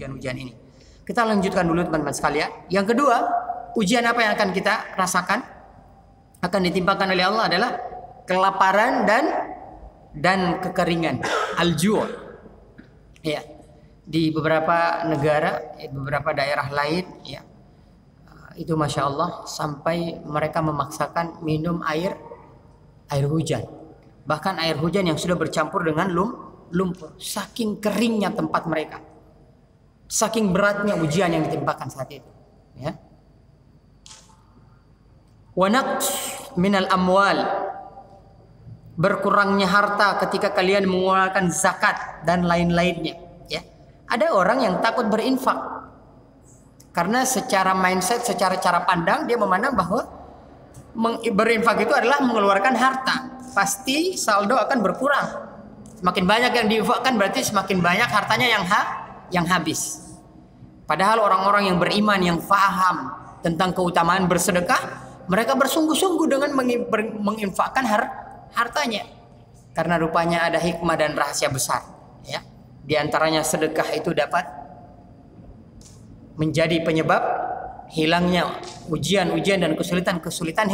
ujian-ujian ini. Kita lanjutkan dulu teman-teman sekalian. Yang kedua, ujian apa yang akan kita rasakan? Akan ditimpakan oleh Allah adalah kelaparan dan kekeringan. Al-ju'. Ya. Di beberapa negara, beberapa daerah lain, ya, itu masya Allah sampai mereka memaksakan minum air hujan, bahkan air hujan yang sudah bercampur dengan lumpur, saking keringnya tempat mereka, saking beratnya ujian yang ditimpakan saat itu. Ya. Wa naqs minal amwal, berkurangnya harta ketika kalian mengeluarkan zakat dan lain-lainnya. Ada orang yang takut berinfak karena secara mindset, secara cara pandang dia memandang bahwa berinfak itu adalah mengeluarkan harta. Pasti saldo akan berkurang. Semakin banyak yang diinfakkan berarti semakin banyak hartanya yang habis. Padahal orang-orang yang beriman, yang faham tentang keutamaan bersedekah, mereka bersungguh-sungguh dengan menginfakkan hartanya. Karena rupanya ada hikmah dan rahasia besar, ya. Di antaranya sedekah itu dapat menjadi penyebab hilangnya ujian-ujian dan kesulitan-kesulitan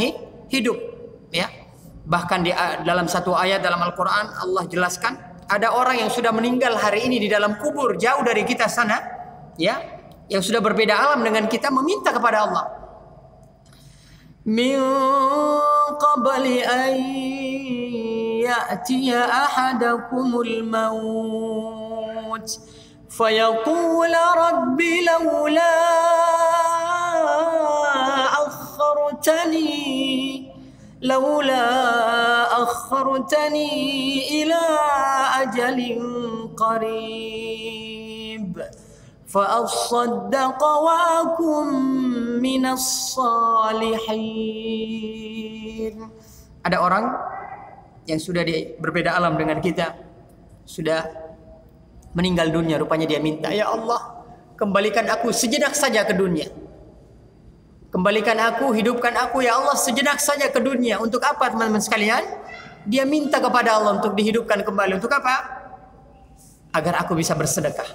hidup, ya. Bahkan dalam satu ayat dalam Al-Quran Allah jelaskan ada orang yang sudah meninggal hari ini di dalam kubur jauh dari kita sana, ya, yang sudah berbeda alam dengan kita, meminta kepada Allah, min qabli an ya'tiya ahadakumul maut fayaqul rabbi laula akhartani ila ajalin qarib fa asaddaqa wa akum minas salihin. Ada orang yang sudah berbeda alam dengan kita, sudah meninggal dunia, rupanya dia minta, ya Allah, kembalikan aku sejenak saja ke dunia. Kembalikan aku, hidupkan aku ya Allah sejenak saja ke dunia. Untuk apa teman-teman sekalian? Dia minta kepada Allah untuk dihidupkan kembali. Untuk apa? Agar aku bisa bersedekah.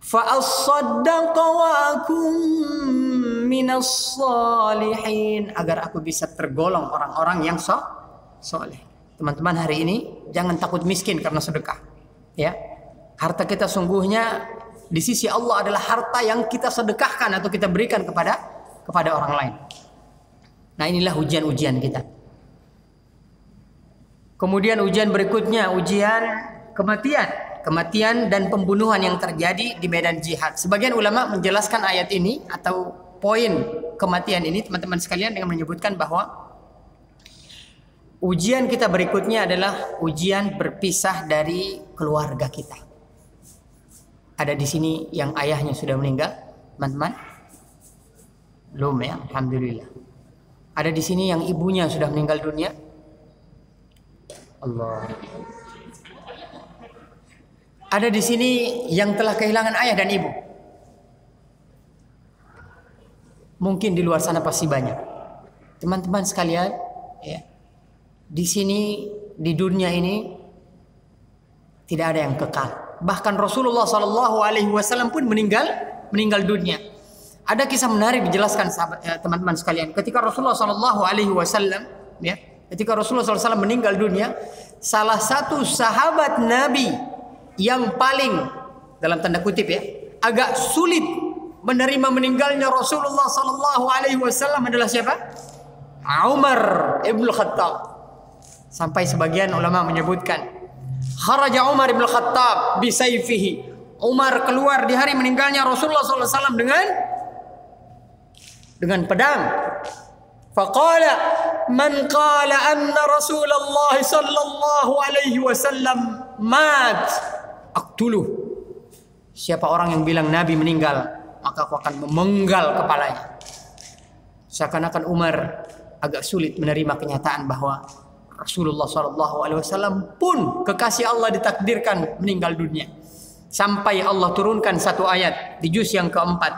Fa'asaddaqa wa akum minas salihin, agar aku bisa tergolong orang-orang yang soleh. Teman-teman, hari ini jangan takut miskin karena sedekah, ya. Harta kita sungguhnya di sisi Allah adalah harta yang kita sedekahkan atau kita berikan kepada orang lain. Nah, inilah ujian-ujian kita. Kemudian ujian berikutnya, ujian kematian dan pembunuhan yang terjadi di medan jihad. Sebagian ulama menjelaskan ayat ini atau poin kematian ini, teman-teman sekalian, dengan menyebutkan bahwa ujian kita berikutnya adalah ujian berpisah dari keluarga kita. Ada di sini yang ayahnya sudah meninggal, teman-teman? Belum, ya, alhamdulillah. Ada di sini yang ibunya sudah meninggal dunia. Allah. Ada di sini yang telah kehilangan ayah dan ibu. Mungkin di luar sana pasti banyak. Teman-teman sekalian, ya. Di sini, di dunia ini tidak ada yang kekal. Bahkan Rasulullah SAW pun meninggal dunia. Ada kisah menarik dijelaskan teman-teman sekalian. Ketika Rasulullah SAW, ya, ketika Rasulullah SAW meninggal dunia, salah satu sahabat Nabi yang paling, dalam tanda kutip, ya, agak sulit menerima meninggalnya Rasulullah SAW adalah siapa? Umar ibn Khattab. Sampai sebagian ulama menyebutkan, kharaja Umar ibn Khattab bisayfihi. Umar keluar di hari meninggalnya Rasulullah SAW dengan pedang. Faqala man qala anna Rasulullah sallallahu alaihi wasallam mat aqtuluh. Siapa orang yang bilang Nabi meninggal, maka aku akan memenggal kepalanya. Seakan-akan Umar agak sulit menerima kenyataan bahwa Rasulullah SAW pun kekasih Allah ditakdirkan meninggal dunia. Sampai Allah turunkan satu ayat di juz yang keempat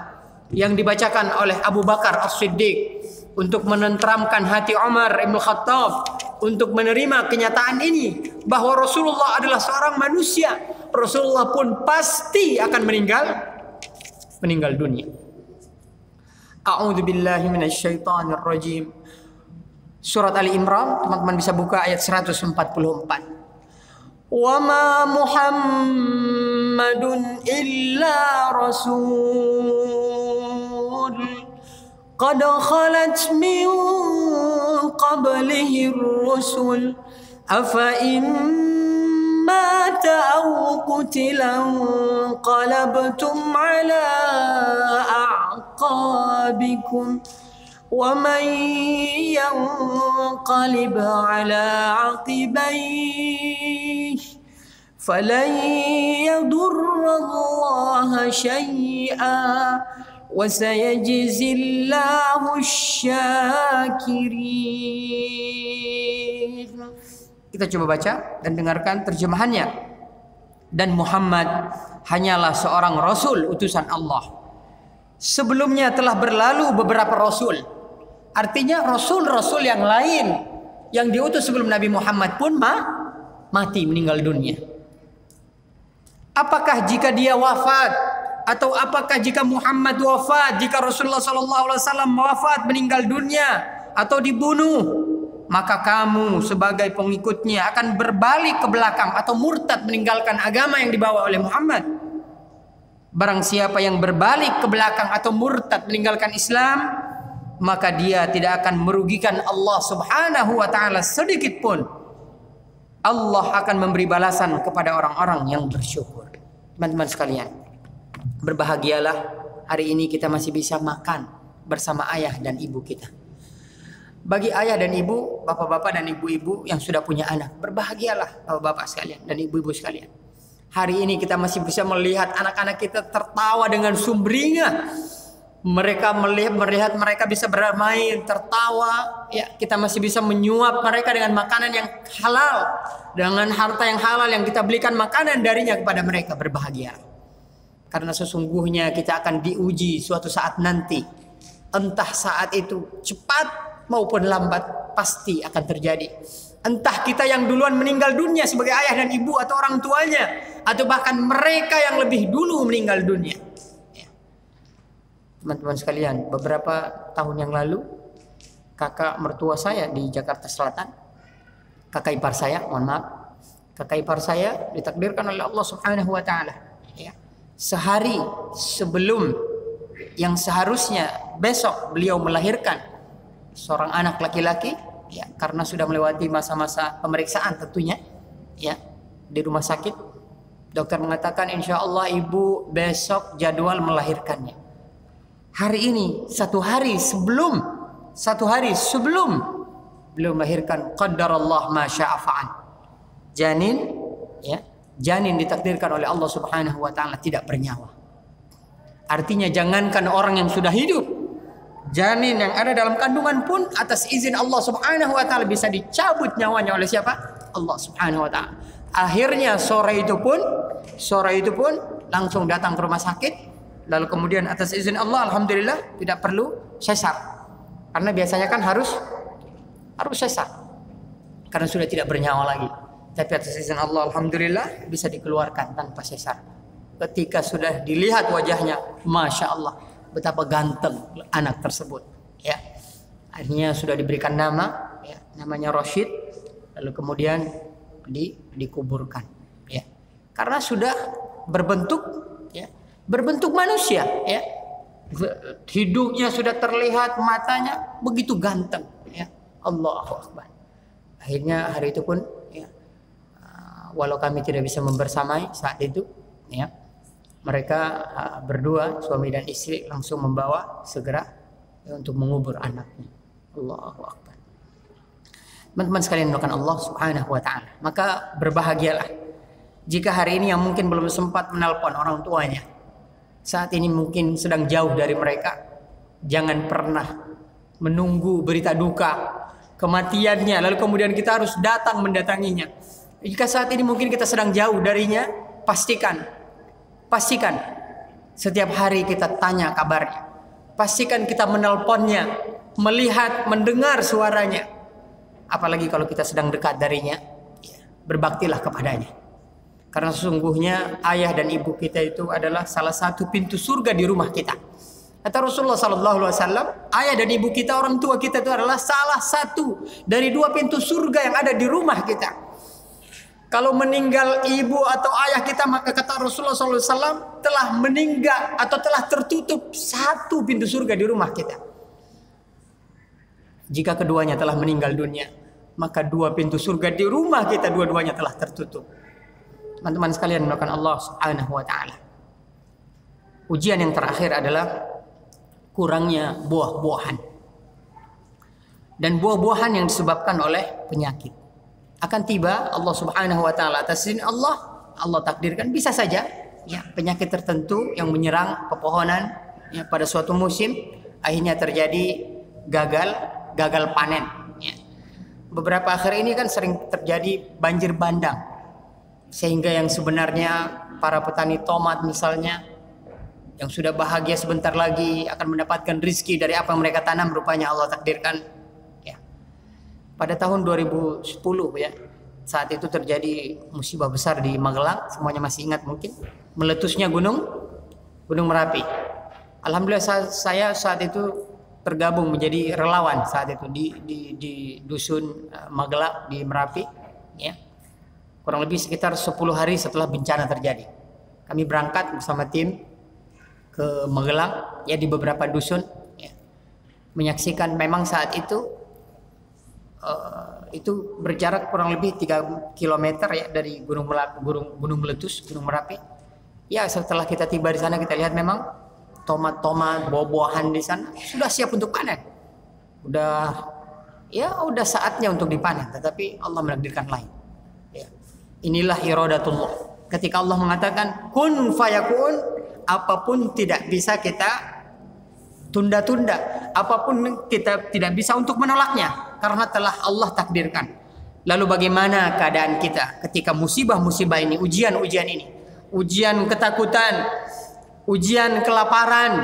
yang dibacakan oleh Abu Bakar As-Siddiq untuk menenteramkan hati Umar ibn Khattab untuk menerima kenyataan ini bahwa Rasulullah adalah seorang manusia, Rasulullah pun pasti akan meninggal dunia. A'udzubillahi minasyaitonir rajim. Surat Ali Imran, teman-teman bisa buka ayat 144. Wa ma Muhammadun illa rasul qad khalat min qablihi ar-rusul afa in mata aw qutila qalabtum ala a'qabikum wa man yanqalib ala aqibaihi falan yadurra Allah syai'a wa sayajzillahu syakirin. Kita coba baca dan dengarkan terjemahannya. Dan Muhammad hanyalah seorang rasul utusan Allah. Sebelumnya telah berlalu beberapa rasul. Artinya rasul-rasul yang lain yang diutus sebelum Nabi Muhammad pun mati, meninggal dunia. Apakah jika dia wafat, atau apakah jika Muhammad wafat, jika Rasulullah SAW wafat, meninggal dunia atau dibunuh, maka kamu sebagai pengikutnya akan berbalik ke belakang atau murtad meninggalkan agama yang dibawa oleh Muhammad. Barang siapa yang berbalik ke belakang atau murtad meninggalkan Islam, maka dia tidak akan merugikan Allah Subhanahu wa taala sedikit pun. Allah akan memberi balasan kepada orang-orang yang bersyukur. Teman-teman sekalian, berbahagialah hari ini kita masih bisa makan bersama ayah dan ibu kita. Bagi ayah dan ibu, bapak-bapak dan ibu-ibu yang sudah punya anak, berbahagialah bapak-bapak sekalian dan ibu-ibu sekalian. Hari ini kita masih bisa melihat anak-anak kita tertawa dengan sumringah. Mereka melihat mereka bisa bermain, tertawa. Ya, kita masih bisa menyuap mereka dengan makanan yang halal, dengan harta yang halal yang kita belikan makanan darinya kepada mereka. Berbahagia. Karena sesungguhnya kita akan diuji suatu saat nanti. Entah saat itu cepat maupun lambat, pasti akan terjadi. Entah kita yang duluan meninggal dunia sebagai ayah dan ibu atau orang tuanya, atau bahkan mereka yang lebih dulu meninggal dunia. Teman-teman sekalian, beberapa tahun yang lalu kakak mertua saya di Jakarta Selatan, kakak ipar saya, mohon maaf, kakak ipar saya ditakdirkan oleh Allah Subhanahu wa taala, ya, sehari sebelum yang seharusnya besok beliau melahirkan seorang anak laki-laki, ya, karena sudah melewati masa-masa pemeriksaan tentunya, ya, di rumah sakit. Dokter mengatakan insya Allah ibu besok jadwal melahirkannya. Hari ini satu hari sebelum beliau melahirkan, qadarallah ma syaa fa'al. Janin, ya, janin ditakdirkan oleh Allah Subhanahu wa taala tidak bernyawa. Artinya jangankan orang yang sudah hidup, janin yang ada dalam kandungan pun atas izin Allah Subhanahu wa taala bisa dicabut nyawanya oleh siapa? Allah Subhanahu wa taala. Akhirnya sore itu pun langsung datang ke rumah sakit. Lalu kemudian atas izin Allah, alhamdulillah tidak perlu sesar. Karena biasanya kan harus sesar. Karena sudah tidak bernyawa lagi. Tapi atas izin Allah, alhamdulillah bisa dikeluarkan tanpa sesar. Ketika sudah dilihat wajahnya, masya Allah, betapa ganteng anak tersebut. Ya, akhirnya sudah diberikan nama, ya, namanya Rashid. Lalu kemudian dikuburkan. Ya, karena sudah berbentuk manusia, ya, hidungnya sudah terlihat, matanya begitu ganteng, ya, Allahu Akbar. Akhirnya hari itu pun, ya, walau kami tidak bisa membersamai saat itu, ya, mereka berdua suami dan istri langsung membawa segera, ya, untuk mengubur anaknya. Allahu Akbar. Teman-teman sekalian melakukan Allah Subhanahu wa taala, maka berbahagialah jika hari ini yang mungkin belum sempat menelpon orang tuanya, saat ini mungkin sedang jauh dari mereka, jangan pernah menunggu berita duka kematiannya lalu kemudian kita harus datang mendatanginya. Jika saat ini mungkin kita sedang jauh darinya, pastikan setiap hari kita tanya kabarnya, pastikan kita menelponnya, melihat, mendengar suaranya. Apalagi kalau kita sedang dekat darinya, berbaktilah kepadanya. Karena sesungguhnya ayah dan ibu kita itu adalah salah satu pintu surga di rumah kita. Kata Rasulullah SAW, ayah dan ibu kita, orang tua kita itu adalah salah satu dari dua pintu surga yang ada di rumah kita. Kalau meninggal ibu atau ayah kita, maka kata Rasulullah SAW telah meninggal atau telah tertutup satu pintu surga di rumah kita. Jika keduanya telah meninggal dunia, maka dua pintu surga di rumah kita dua-duanya telah tertutup. Teman-teman sekalian melakukan Allah Subhanahu wa taala. Ujian yang terakhir adalah kurangnya buah-buahan. Dan buah-buahan yang disebabkan oleh penyakit. Akan tiba Allah Subhanahu wa taala atas izin Allah takdirkan bisa saja ya penyakit tertentu yang menyerang pepohonan ya pada suatu musim akhirnya terjadi gagal panen ya. Beberapa akhir ini kan sering terjadi banjir bandang. Sehingga yang sebenarnya para petani tomat misalnya yang sudah bahagia sebentar lagi akan mendapatkan rizki dari apa yang mereka tanam, rupanya Allah takdirkan ya. Pada tahun 2010 ya, saat itu terjadi musibah besar di Magelang, semuanya masih ingat mungkin, meletusnya gunung Merapi. Alhamdulillah saya saat itu tergabung menjadi relawan saat itu di dusun Magelang di Merapi ya. Kurang lebih sekitar 10 hari setelah bencana terjadi. Kami berangkat bersama tim ke Magelang ya di beberapa dusun ya. Menyaksikan memang saat itu berjarak kurang lebih 3 km ya dari gunung meletus, Gunung Merapi. Ya setelah kita tiba di sana kita lihat memang tomat, buah-buahan di sana sudah siap untuk panen. Udah saatnya untuk dipanen, tetapi Allah menakdirkan lain. Ya. Inilah iradatullah. Ketika Allah mengatakan kun fayakun, apapun tidak bisa kita tunda-tunda, apapun kita tidak bisa untuk menolaknya karena telah Allah takdirkan. Lalu bagaimana keadaan kita ketika musibah-musibah ini, ujian-ujian ini, ujian ketakutan, ujian kelaparan,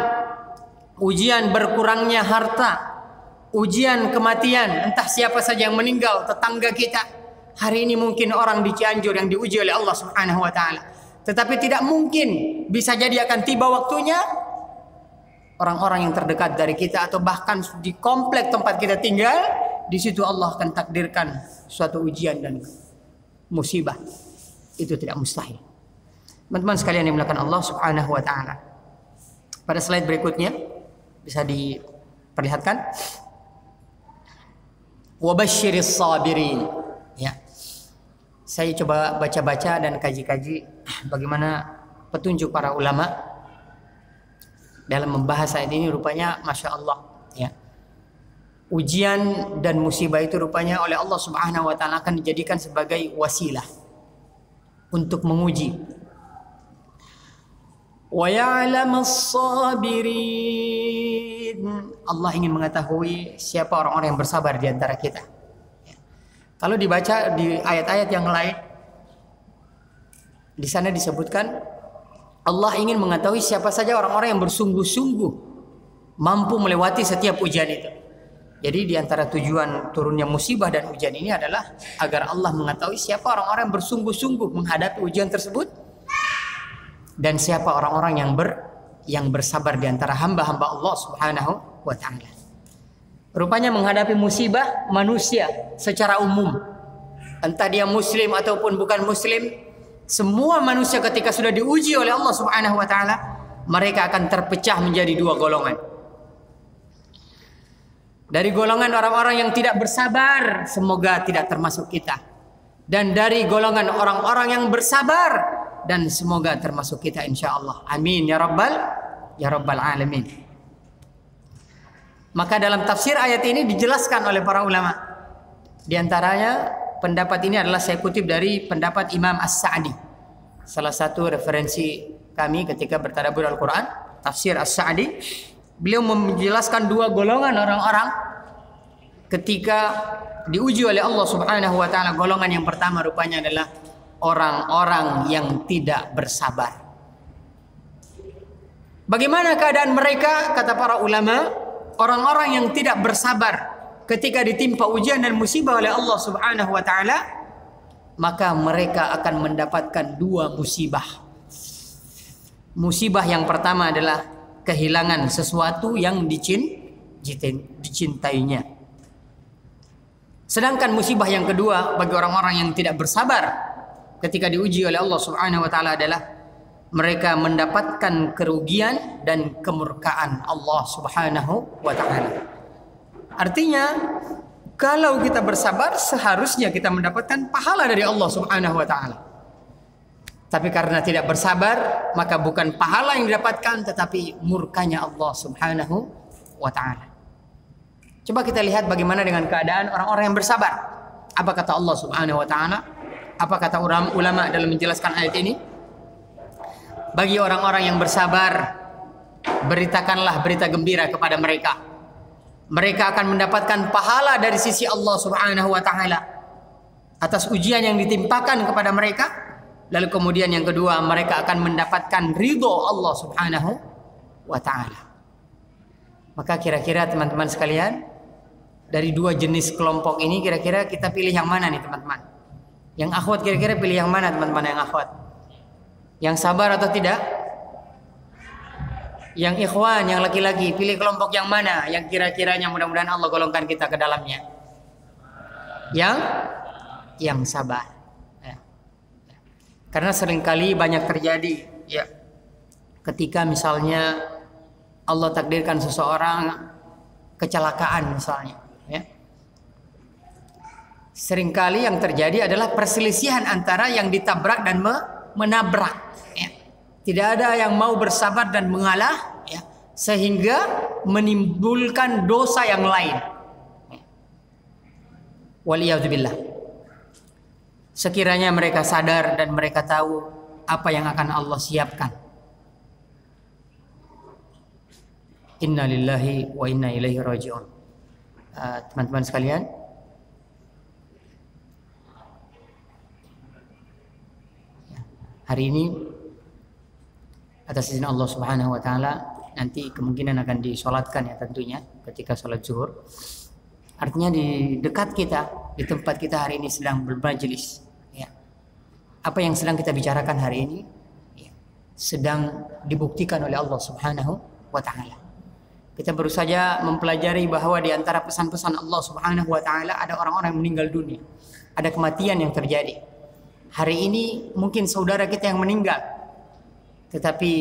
ujian berkurangnya harta, ujian kematian, entah siapa saja yang meninggal, tetangga kita. Hari ini mungkin orang di Cianjur yang diuji oleh Allah Subhanahu wa taala. Tetapi tidak mungkin bisa jadi akan tiba waktunya orang-orang yang terdekat dari kita atau bahkan di komplek tempat kita tinggal, di situ Allah akan takdirkan suatu ujian dan musibah. Itu tidak mustahil. Teman-teman sekalian yang dimuliakan Allah Subhanahu wa taala. Pada slide berikutnya bisa diperlihatkan. Wa basyiris sabirin. Ya. Saya coba baca-baca dan kaji-kaji bagaimana petunjuk para ulama dalam membahas ayat ini. Rupanya Masya Allah ya. Ujian dan musibah itu rupanya oleh Allah Subhanahu wa taala akan dijadikan sebagai wasilah untuk menguji. Wa ya'lamas sabirin. Allah ingin mengetahui siapa orang-orang yang bersabar di antara kita. Kalau dibaca di ayat-ayat yang lain, di sana disebutkan Allah ingin mengetahui siapa saja orang-orang yang bersungguh-sungguh mampu melewati setiap ujian itu. Jadi di antara tujuan turunnya musibah dan ujian ini adalah agar Allah mengetahui siapa orang-orang yang bersungguh-sungguh menghadapi ujian tersebut dan siapa orang-orang yang bersabar di antara hamba-hamba Allah Subhanahu wa taala. Rupanya menghadapi musibah manusia secara umum, entah dia muslim ataupun bukan muslim, semua manusia ketika sudah diuji oleh Allah Subhanahu wa taala, mereka akan terpecah menjadi dua golongan. Dari golongan orang-orang yang tidak bersabar, semoga tidak termasuk kita. Dan dari golongan orang-orang yang bersabar, dan semoga termasuk kita insyaallah. Amin ya rabbal alamin. Maka dalam tafsir ayat ini dijelaskan oleh para ulama. Di antaranya pendapat ini adalah saya kutip dari pendapat Imam As-Sa'di. Salah satu referensi kami ketika bertadabbur Al-Quran, tafsir As-Sa'di. Beliau menjelaskan dua golongan orang-orang ketika diuji oleh Allah Subhanahu wa taala. Golongan yang pertama rupanya adalah orang-orang yang tidak bersabar. Bagaimana keadaan mereka? Kata para ulama, orang-orang yang tidak bersabar ketika ditimpa ujian dan musibah oleh Allah Subhanahu wa taala, maka mereka akan mendapatkan dua musibah. Musibah yang pertama adalah kehilangan sesuatu yang dicintainya. Sedangkan musibah yang kedua bagi orang-orang yang tidak bersabar ketika diuji oleh Allah Subhanahu wa taala adalah mereka mendapatkan kerugian dan kemurkaan Allah Subhanahu wa taala. Artinya, kalau kita bersabar seharusnya kita mendapatkan pahala dari Allah Subhanahu wa taala. Tapi karena tidak bersabar, maka bukan pahala yang didapatkan tetapi murkanya Allah Subhanahu wa taala. Coba kita lihat bagaimana dengan keadaan orang-orang yang bersabar. Apa kata Allah Subhanahu wa taala? Apa kata ulama dalam menjelaskan ayat ini? Bagi orang-orang yang bersabar, beritakanlah berita gembira kepada mereka. Mereka akan mendapatkan pahala dari sisi Allah Subhanahu wa taala atas ujian yang ditimpakan kepada mereka. Lalu kemudian yang kedua, mereka akan mendapatkan ridho Allah Subhanahu wa taala. Maka kira-kira teman-teman sekalian, dari dua jenis kelompok ini kira-kira kita pilih yang mana nih teman-teman? Yang akhwat kira-kira pilih yang mana teman-teman yang akhwat? Yang sabar atau tidak? Yang ikhwan, yang laki-laki, pilih kelompok yang mana? Yang kira-kiranya mudah-mudahan Allah golongkan kita ke dalamnya. Yang sabar. Ya. Karena seringkali banyak terjadi, ya, ketika misalnya Allah takdirkan seseorang kecelakaan misalnya, ya. Seringkali yang terjadi adalah perselisihan antara yang ditabrak dan menabrak. Tidak ada yang mau bersabar dan mengalah, ya, sehingga menimbulkan dosa yang lain. Waliyadzubillah. Sekiranya mereka sadar dan mereka tahu apa yang akan Allah siapkan. Inna lillahi wa inna ilaihi raji'un. Teman-teman sekalian, hari ini atas izin Allah Subhanahu wa taala nanti kemungkinan akan disolatkan, ya, tentunya ketika sholat zuhur. Artinya di dekat kita, di tempat kita hari ini sedang bermajelis, ya. Apa yang sedang kita bicarakan hari ini, ya, sedang dibuktikan oleh Allah Subhanahu wa taala. Kita baru saja mempelajari bahwa di antara pesan-pesan Allah Subhanahu wa taala ada orang-orang yang meninggal dunia. Ada kematian yang terjadi. Hari ini mungkin saudara kita yang meninggal. Tetapi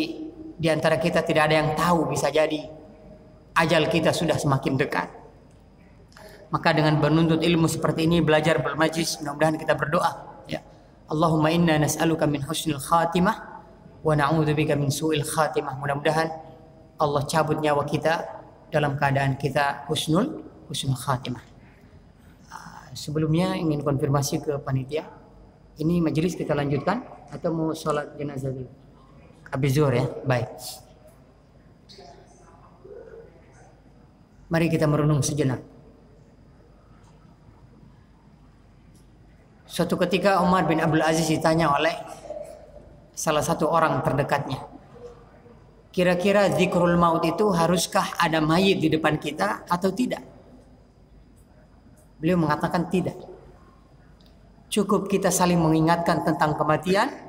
di antara kita tidak ada yang tahu, bisa jadi ajal kita sudah semakin dekat. Maka dengan menuntut ilmu seperti ini, belajar bermajlis, mudah-mudahan kita berdoa, ya. Allahumma inna nas'aluka min husnil khatimah wa na'udzubika min su'il khatimah. Mudah-mudahan Allah cabut nyawa kita dalam keadaan kita husnul khatimah. Sebelumnya ingin konfirmasi ke panitia, ini majelis kita lanjutkan atau mau sholat jenazah dulu? Habis zuhur, ya, baik. Mari kita merenung sejenak. Suatu ketika Umar bin Abdul Aziz ditanya oleh salah satu orang terdekatnya, kira-kira zikrul maut itu haruskah ada mayit di depan kita atau tidak? Beliau mengatakan tidak. Cukup kita saling mengingatkan tentang kematian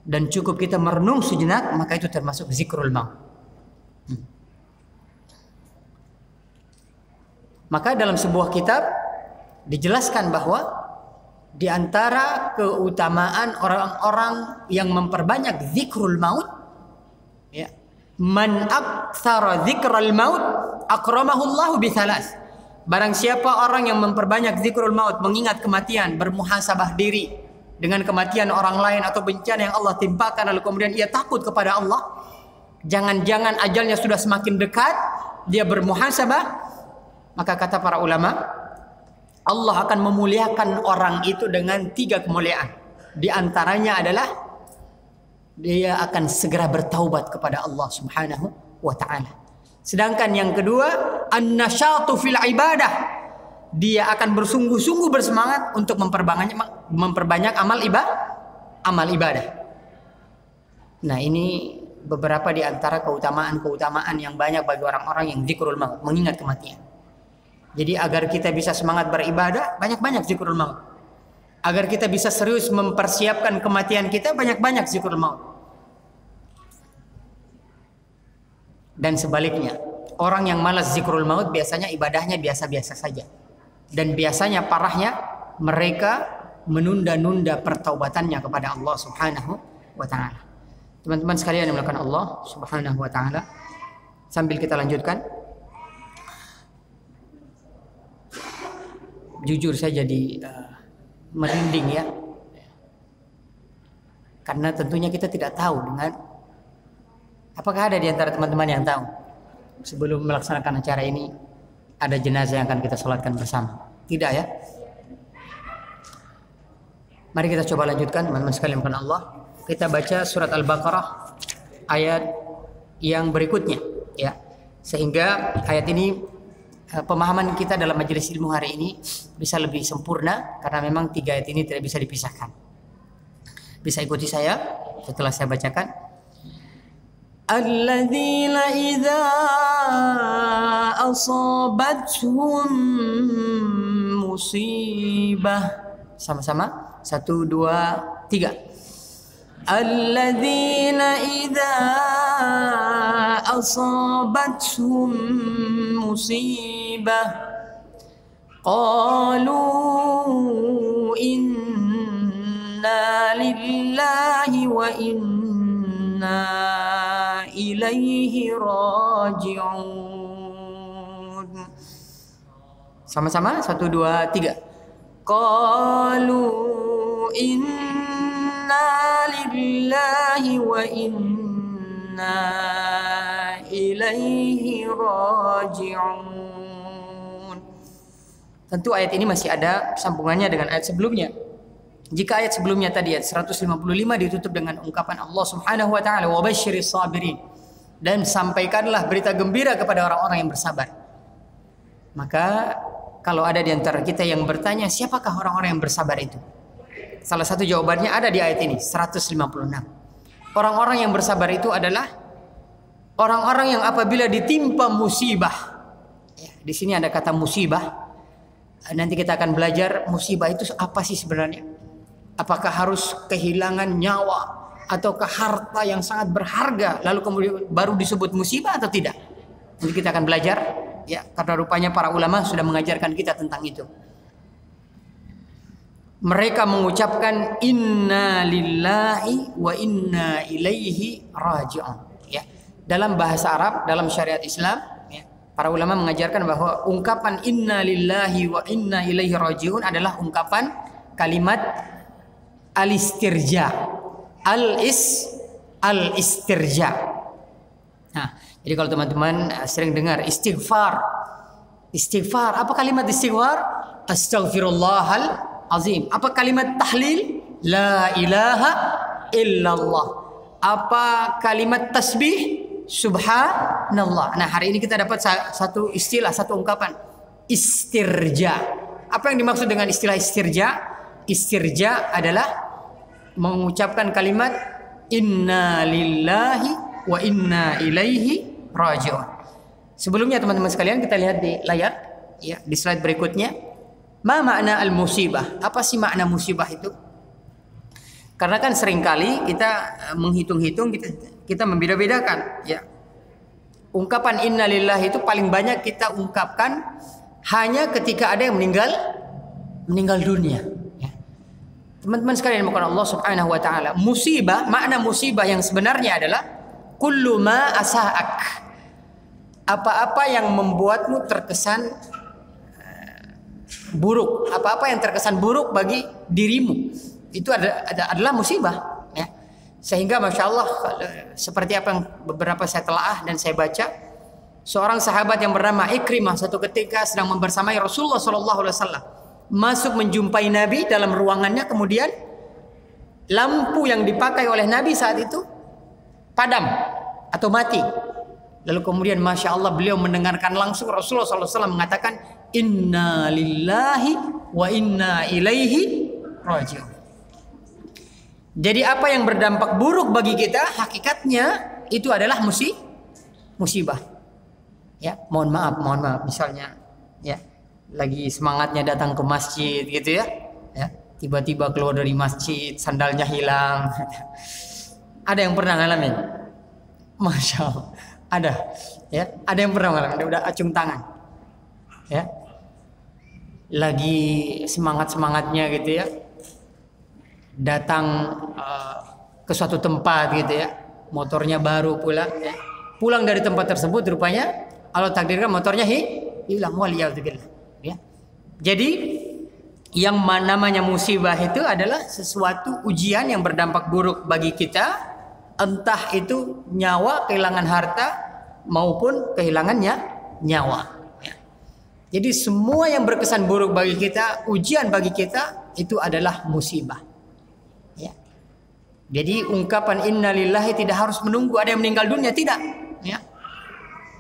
dan cukup kita merenung sejenak, maka itu termasuk zikrul maut. Maka dalam sebuah kitab dijelaskan bahwa di antara keutamaan orang-orang yang memperbanyak zikrul maut, ya, man aktsara zikrul maut akramahu Allah bi thalas. Barang siapa orang yang memperbanyak zikrul maut, mengingat kematian, bermuhasabah diri dengan kematian orang lain atau bencana yang Allah timpakan, lalu kemudian ia takut kepada Allah, jangan-jangan ajalnya sudah semakin dekat, dia bermuhasabah, maka kata para ulama, Allah akan memuliakan orang itu dengan 3 kemuliaan. Di antaranya adalah dia akan segera bertaubat kepada Allah Subhanahu wa taala. Sedangkan yang kedua, an-nasyatu fil ibadah. Dia akan bersungguh-sungguh bersemangat untuk memperbanyak amal ibadah. Nah, ini beberapa di antara keutamaan-keutamaan yang banyak bagi orang-orang yang zikrul maut, mengingat kematian. Jadi agar kita bisa semangat beribadah, banyak-banyak zikrul maut. Agar kita bisa serius mempersiapkan kematian kita, banyak-banyak zikrul maut. Dan sebaliknya, orang yang malas zikrul maut biasanya ibadahnya biasa-biasa saja. Dan biasanya parahnya mereka menunda-nunda pertaubatannya kepada Allah Subhanahu wa taala. Teman-teman sekalian yang dimuliakan Allah Subhanahu wa taala, sambil kita lanjutkan, jujur saya jadi merinding ya, karena tentunya kita tidak tahu dengan apakah ada di antara teman-teman yang tahu sebelum melaksanakan acara ini ada jenazah yang akan kita sholatkan bersama. Tidak ya? Mari kita coba lanjutkan teman-teman sekalian bukan Allah. Kita baca surat Al-Baqarah ayat yang berikutnya ya. Sehingga ayat ini pemahaman kita dalam majelis ilmu hari ini bisa lebih sempurna, karena memang 3 ayat ini tidak bisa dipisahkan. Bisa ikuti saya setelah saya bacakan. Alladzina idza asabathum musibah. Sama-sama. 1, 2, 3. Alladzina idza asabathum musibah qalu inna lillahi wa inna ilaihi raji'un. Sama-sama 1, 2, 3. Qalu inna lillahi wa inna ilaihi raji'un. Tentu ayat ini masih ada sambungannya dengan ayat sebelumnya. Jika ayat sebelumnya tadi ayat 155 ditutup dengan ungkapan Allah Subhanahu wa taala wa basyiris sabirin, dan sampaikanlah berita gembira kepada orang-orang yang bersabar. Maka kalau ada di antara kita yang bertanya siapakah orang-orang yang bersabar itu? Salah satu jawabannya ada di ayat ini 156. Orang-orang yang bersabar itu adalah orang-orang yang apabila ditimpa musibah. Ya, di sini ada kata musibah. Nanti kita akan belajar musibah itu apa sih sebenarnya. Apakah harus kehilangan nyawa ataukah harta yang sangat berharga lalu kemudian baru disebut musibah atau tidak? Nanti kita akan belajar ya, karena rupanya para ulama sudah mengajarkan kita tentang itu. Mereka mengucapkan inna lillahi wa inna ilaihi raji'un ya. Dalam bahasa Arab, dalam syariat Islam ya, para ulama mengajarkan bahwa ungkapan inna lillahi wa inna ilaihi raji'un adalah ungkapan kalimat al-istirja. Al-istirja. Nah, jadi kalau teman-teman sering dengar istighfar. Istighfar, apa kalimat istighfar? Astaghfirullahal azim. Apa kalimat tahlil? La ilaha illallah. Apa kalimat tasbih? Subhanallah. Nah, hari ini kita dapat satu istilah, satu ungkapan, istirja. Apa yang dimaksud dengan istilah istirja? Istirja adalah mengucapkan kalimat inna lillahi wa inna ilaihi raji'un. Sebelumnya teman-teman sekalian kita lihat di layar ya, di slide berikutnya. Ma makna al-musibah? Apa sih makna musibah itu? Karena kan seringkali kita menghitung-hitung, kita membeda-bedakan ya. Ungkapan innalillahi itu paling banyak kita ungkapkan hanya ketika ada yang meninggal dunia ya. Teman-teman sekalian bukan Allah Subhanahu wa taala. Musibah, makna musibah yang sebenarnya adalah kullu ma asa'ak. Apa-apa yang membuatmu terkesan buruk, apa-apa yang terkesan buruk bagi dirimu, itu adalah musibah ya. Sehingga Masya Allah, seperti apa yang beberapa saya telaah dan saya baca, seorang sahabat yang bernama Ikrimah satu ketika sedang membersamai Rasulullah SAW, masuk menjumpai Nabi dalam ruangannya, kemudian lampu yang dipakai oleh Nabi saat itu padam atau mati. Lalu kemudian Masya Allah beliau mendengarkan langsung Rasulullah SAW mengatakan inna lillahi wa inna ilaihi raji'un. Jadi apa yang berdampak buruk bagi kita hakikatnya itu adalah musibah. Ya, mohon maaf misalnya ya, lagi semangatnya datang ke masjid gitu ya. Ya, tiba-tiba keluar dari masjid sandalnya hilang. Ada yang pernah ngalamin? Masya Allah. Ada, ya. Ada yang pernah ngalamin. Dia udah acung tangan, ya. Lagi semangat-semangatnya gitu ya. Datang ke suatu tempat gitu ya. Motornya baru pula. Ya. Pulang dari tempat tersebut rupanya Allah takdirkan motornya hilang. Waliyadzubillah. Ya. Jadi yang namanya musibah itu adalah sesuatu ujian yang berdampak buruk bagi kita. Entah itu nyawa, kehilangan harta, maupun kehilangannya nyawa. Ya. Jadi semua yang berkesan buruk bagi kita, ujian bagi kita, itu adalah musibah. Ya. Jadi ungkapan innalillahi tidak harus menunggu ada yang meninggal dunia, tidak. Ya.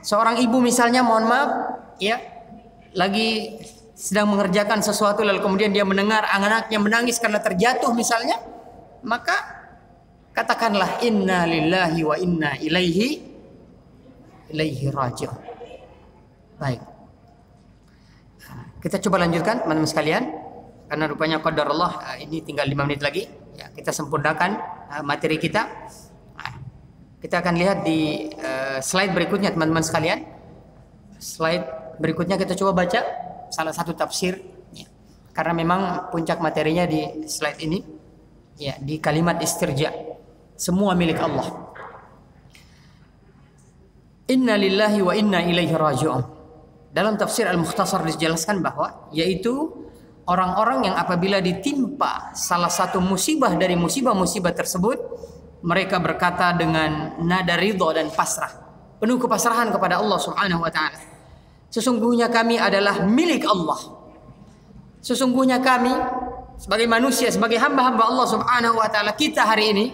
Seorang ibu misalnya, mohon maaf, ya, lagi sedang mengerjakan sesuatu lalu kemudian dia mendengar anaknya menangis karena terjatuh misalnya, maka katakanlah inna lillahi wa inna ilaihi raji'un. Baik. Kita coba lanjutkan teman-teman sekalian. Karena rupanya qadarullah ini tinggal 5 menit lagi. Ya, kita sempurnakan materi kita. Kita akan lihat di slide berikutnya teman-teman sekalian. Slide berikutnya kita coba baca salah satu tafsir. Ya. Karena memang puncak materinya di slide ini. Ya, di kalimat istirja. Semua milik Allah. Inna lillahi wa inna ilaihi raji'un. Dalam tafsir Al-Mukhtasar dijelaskan bahwa yaitu orang-orang yang apabila ditimpa salah satu musibah dari musibah-musibah tersebut, mereka berkata dengan nada ridha dan pasrah, penuh kepasrahan kepada Allah Subhanahu wa taala. Sesungguhnya kami adalah milik Allah. Sesungguhnya kami sebagai manusia, sebagai hamba-hamba Allah Subhanahu wa taala, kita hari ini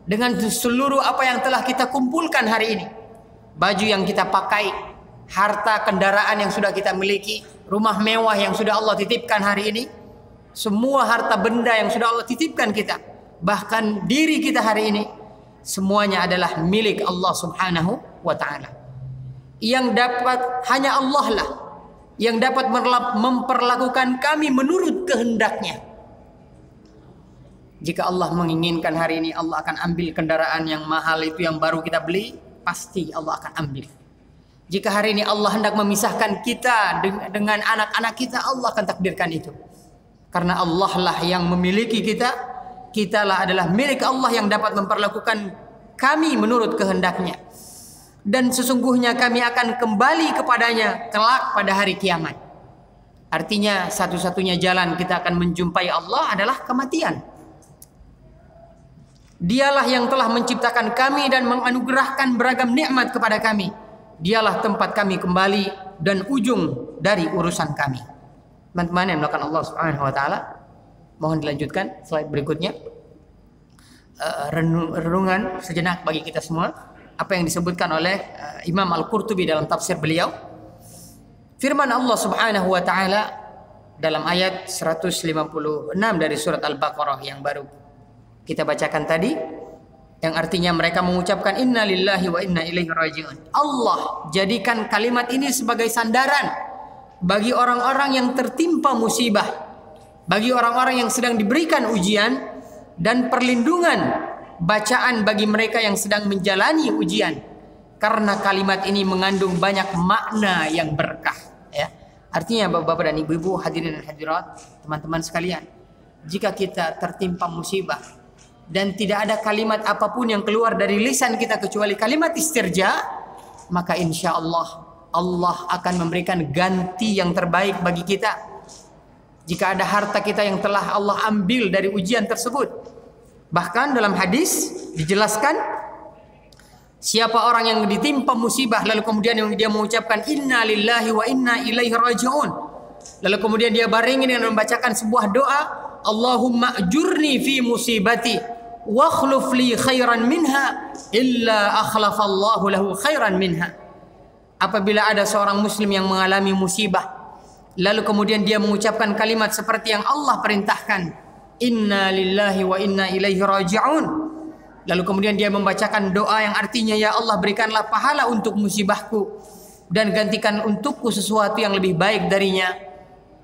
dengan seluruh apa yang telah kita kumpulkan hari ini, baju yang kita pakai, harta kendaraan yang sudah kita miliki, rumah mewah yang sudah Allah titipkan hari ini, semua harta benda yang sudah Allah titipkan kita, bahkan diri kita hari ini, semuanya adalah milik Allah Subhanahu wa ta'ala. Yang dapat hanya Allah lah yang dapat memperlakukan kami menurut kehendaknya. Jika Allah menginginkan hari ini Allah akan ambil kendaraan yang mahal itu yang baru kita beli, pasti Allah akan ambil. Jika hari ini Allah hendak memisahkan kita dengan anak-anak kita, Allah akan takdirkan itu. Karena Allah lah yang memiliki kita, kitalah adalah milik Allah yang dapat memperlakukan kami menurut kehendaknya. Dan sesungguhnya kami akan kembali kepadanya kelak pada hari kiamat. Artinya satu-satunya jalan kita akan menjumpai Allah adalah kematian. Dialah yang telah menciptakan kami dan menganugerahkan beragam nikmat kepada kami. Dialah tempat kami kembali dan ujung dari urusan kami. Teman-teman yang melakukan Allah Subhanahu wa taala, mohon dilanjutkan slide berikutnya. Renungan sejenak bagi kita semua apa yang disebutkan oleh Imam Al-Qurtubi dalam tafsir beliau. Firman Allah Subhanahu wa taala dalam ayat 156 dari surat Al-Baqarah yang baru kita bacakan tadi, yang artinya mereka mengucapkan inna lillahi wa inna ilaihi raji'un. Allah jadikan kalimat ini sebagai sandaran bagi orang-orang yang tertimpa musibah, bagi orang-orang yang sedang diberikan ujian, dan perlindungan bacaan bagi mereka yang sedang menjalani ujian. Karena kalimat ini mengandung banyak makna yang berkah, ya. Artinya Bapak-bapak dan Ibu-ibu, hadirin dan hadirat, teman-teman sekalian, jika kita tertimpa musibah dan tidak ada kalimat apapun yang keluar dari lisan kita kecuali kalimat istirja, maka insya Allah Allah akan memberikan ganti yang terbaik bagi kita. Jika ada harta kita yang telah Allah ambil dari ujian tersebut, bahkan dalam hadis dijelaskan, siapa orang yang ditimpa musibah lalu kemudian dia mengucapkan inna lillahi wa inna ilaihi raji'un, lalu kemudian dia barengi dengan membacakan sebuah doa, Allahumma ajurni fi musibati wa akhluf li khairan minha illa akhlafallahu lahu khairan minha. Apabila ada seorang muslim yang mengalami musibah lalu kemudian dia mengucapkan kalimat seperti yang Allah perintahkan, inna lillahi wa inna ilaihi raji'un, lalu kemudian dia membacakan doa yang artinya ya Allah berikanlah pahala untuk musibahku dan gantikan untukku sesuatu yang lebih baik darinya,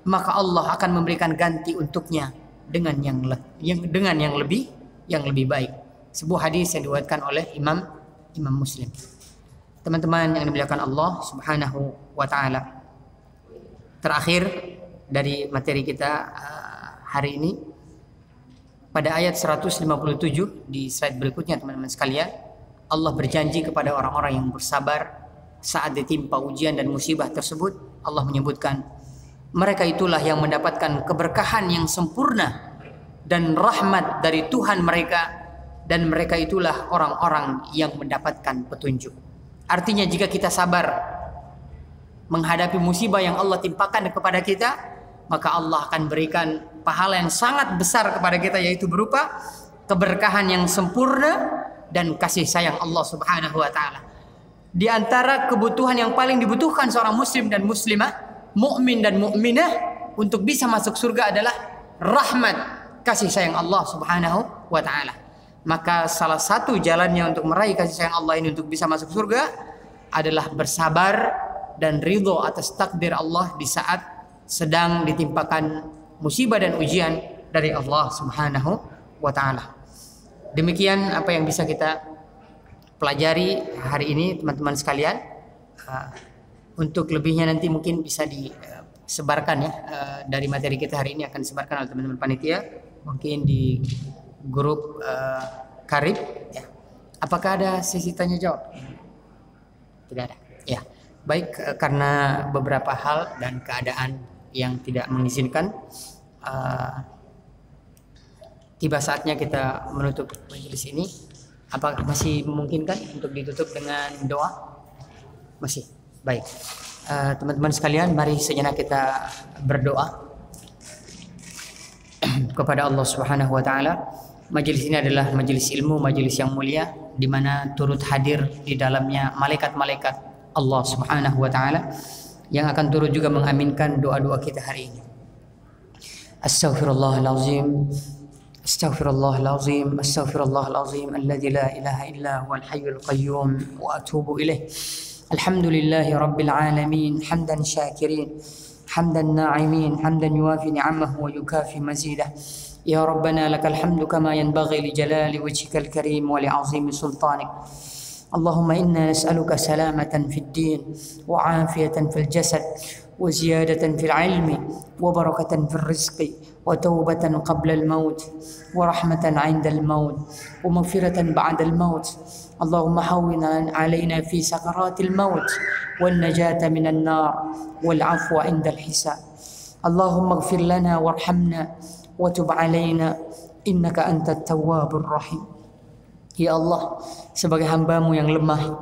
maka Allah akan memberikan ganti untuknya dengan yang lebih baik. Sebuah hadis yang diriwayatkan oleh Imam Muslim. Teman-teman yang dimuliakan Allah Subhanahu wa taala. Terakhir dari materi kita hari ini, pada ayat 157 di slide berikutnya teman-teman sekalian, Allah berjanji kepada orang-orang yang bersabar saat ditimpa ujian dan musibah tersebut. Allah menyebutkan, mereka itulah yang mendapatkan keberkahan yang sempurna dan rahmat dari Tuhan mereka, dan mereka itulah orang-orang yang mendapatkan petunjuk. Artinya jika kita sabar menghadapi musibah yang Allah timpakan kepada kita, maka Allah akan berikan pahala yang sangat besar kepada kita, yaitu berupa keberkahan yang sempurna dan kasih sayang Allah Subhanahu wa taala. Di antara kebutuhan yang paling dibutuhkan seorang muslim dan muslimah, mukmin dan mukminah untuk bisa masuk surga adalah rahmat, kasih sayang Allah Subhanahu wa taala. Maka salah satu jalannya untuk meraih kasih sayang Allah ini untuk bisa masuk surga adalah bersabar dan ridho atas takdir Allah di saat sedang ditimpakan musibah dan ujian dari Allah Subhanahu wa taala. Demikian apa yang bisa kita pelajari hari ini teman-teman sekalian. Untuk lebihnya nanti mungkin bisa disebarkan ya, dari materi kita hari ini akan disebarkan oleh teman-teman panitia, mungkin di grup Karib ya. Apakah ada sesi tanya jawab? Tidak ada. Ya. Baik, karena beberapa hal dan keadaan yang tidak mengizinkan, tiba saatnya kita menutup majelis ini. Apakah masih memungkinkan untuk ditutup dengan doa? Masih. Baik. Teman-teman sekalian, mari sejenak kita berdoa kepada Allah Subhanahu wa taala. Majelis ini adalah majelis ilmu, majelis yang mulia di mana turut hadir di dalamnya malaikat-malaikat Allah Subhanahu wa taala yang akan turut juga mengaminkan doa-doa kita hari ini. Astaghfirullahalazim. Astaghfirullahalazim. Astaghfirullahalazim alladzi la ilaha illa huwal hayyul qayyum wa atubu ilaih. Alhamdulillahi rabbil alamin, hamdan syakirin, hamdan na'imin, hamdan yuwafi ni'amahu wa yukafi mazidah. Ya Rabbana lakal hamdu kama yanbaghi li jalali wajhikal karim wa li 'azimi sultanik. Allahumma inna nas'aluka salamatan fid din wa 'afiyatan fil jasad wa ziyadatan fil 'ilmi wa barakatan fil rizqi wa taubatan qabla al maut wa rahmatan 'inda al maut wa maghfiratan ba'da al maut. Allahumma hawwin 'alaina fi sakaratil maut wan najata minan nar wal 'afwa 'inda al hisab. Allahumma ighfir lana warhamna wa tub 'alaina innaka antat tawwabur rahim. Ya Allah, sebagai hamba-Mu yang lemah,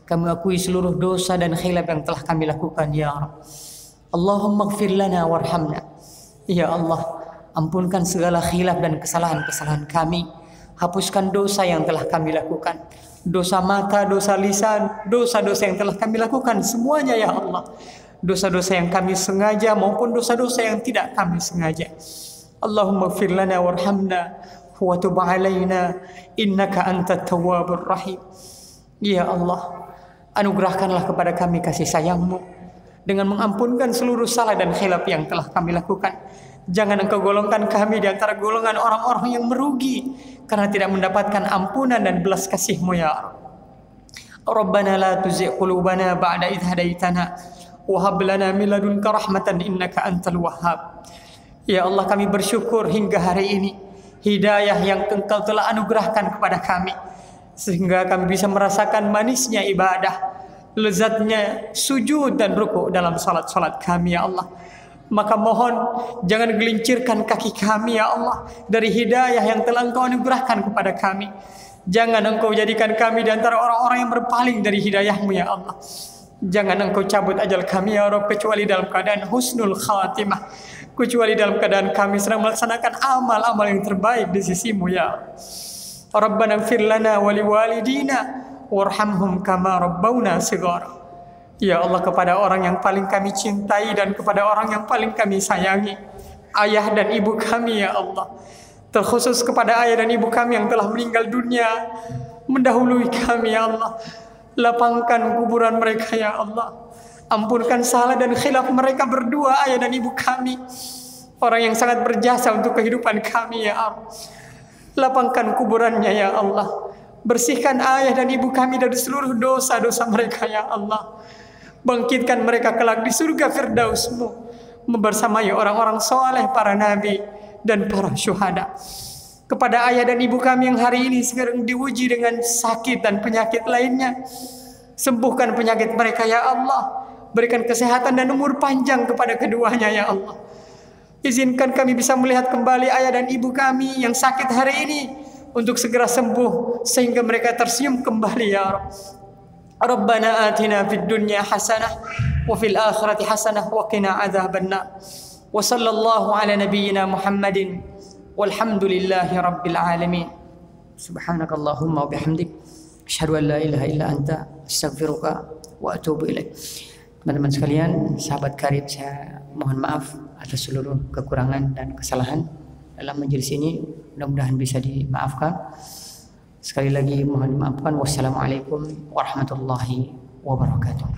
kami akui seluruh dosa dan khilaf yang telah kami lakukan, ya Rabb. Allahumma ighfir lana warhamna. Ya Allah, ampunkan segala khilaf dan kesalahan-kesalahan kami. Hapuskan dosa yang telah kami lakukan. Dosa mata, dosa lisan, dosa-dosa yang telah kami lakukan semuanya, ya Allah. Dosa-dosa yang kami sengaja maupun dosa-dosa yang tidak kami sengaja. Allahumma ighfir lana warhamna wa tub 'alaina innaka antat tawwabur rahim. Ya Allah, anugerahkanlah kepada kami kasih sayang-Mu dengan mengampunkan seluruh salah dan khilaf yang telah kami lakukan. Jangan Engkau golongkan kami di antara golongan orang-orang yang merugi karena tidak mendapatkan ampunan dan belas kasih-Mu, ya Rabb. Rabbana la tuzigh qulubana ba'da idh hadaitana wa hab lana min ladunka rahmatan innaka antal wahhab. Ya Allah, kami bersyukur hingga hari ini hidayah yang Engkau telah anugerahkan kepada kami sehingga kami bisa merasakan manisnya ibadah, lezatnya sujud dan ruku dalam salat-salat kami, ya Allah. Maka mohon jangan gelincirkan kaki kami, ya Allah, dari hidayah yang telah Engkau anugerahkan kepada kami. Jangan Engkau jadikan kami di antara orang-orang yang berpaling dari hidayah-Mu, ya Allah. Jangan Engkau cabut ajal kami, ya Rabb, kecuali dalam keadaan husnul khatimah, kecuali dalam keadaan kami sedang melaksanakan amal-amal yang terbaik di sisi-Mu, ya Rabbana ighfir lana wa liwalidina warhamhum kama rabbawna shighara. Ya Allah, kepada orang yang paling kami cintai dan kepada orang yang paling kami sayangi, ayah dan ibu kami, ya Allah. Terkhusus kepada ayah dan ibu kami yang telah meninggal dunia mendahului kami, ya Allah. Lapangkan kuburan mereka, ya Allah. Ampunkan salah dan khilaf mereka berdua, ayah dan ibu kami. orang yang sangat berjasa untuk kehidupan kami ya Allah. Lapangkan kuburannya ya Allah. Bersihkan ayah dan ibu kami dari seluruh dosa-dosa mereka ya Allah. Bangkitkan mereka kelak di surga Firdaus-Mu, membersamai orang-orang soleh, para nabi dan para syuhada. Kepada ayah dan ibu kami yang hari ini sekarang diuji dengan sakit dan penyakit lainnya, sembuhkan penyakit mereka ya Allah. Berikan kesehatan dan umur panjang kepada keduanya ya Allah. Izinkan kami bisa melihat kembali ayah dan ibu kami yang sakit hari ini untuk segera sembuh sehingga mereka tersenyum kembali ya Rabb. Rabbana atina fid dunya hasanah wa fil akhirati hasanah wa qina adzabannar. Wa sallallahu ala nabiyyina Muhammadin walhamdulillahi rabbil alamin. Subhanakallahumma wa bihamdik asyhadu an la ilaha illa anta astaghfiruka wa atubu ilaik. Teman-teman sekalian, sahabat karib, saya mohon maaf atas seluruh kekurangan dan kesalahan dalam majelis ini. Mudah-mudahan bisa dimaafkan. Sekali lagi mohon dimaafkan. Wassalamualaikum warahmatullahi wabarakatuh.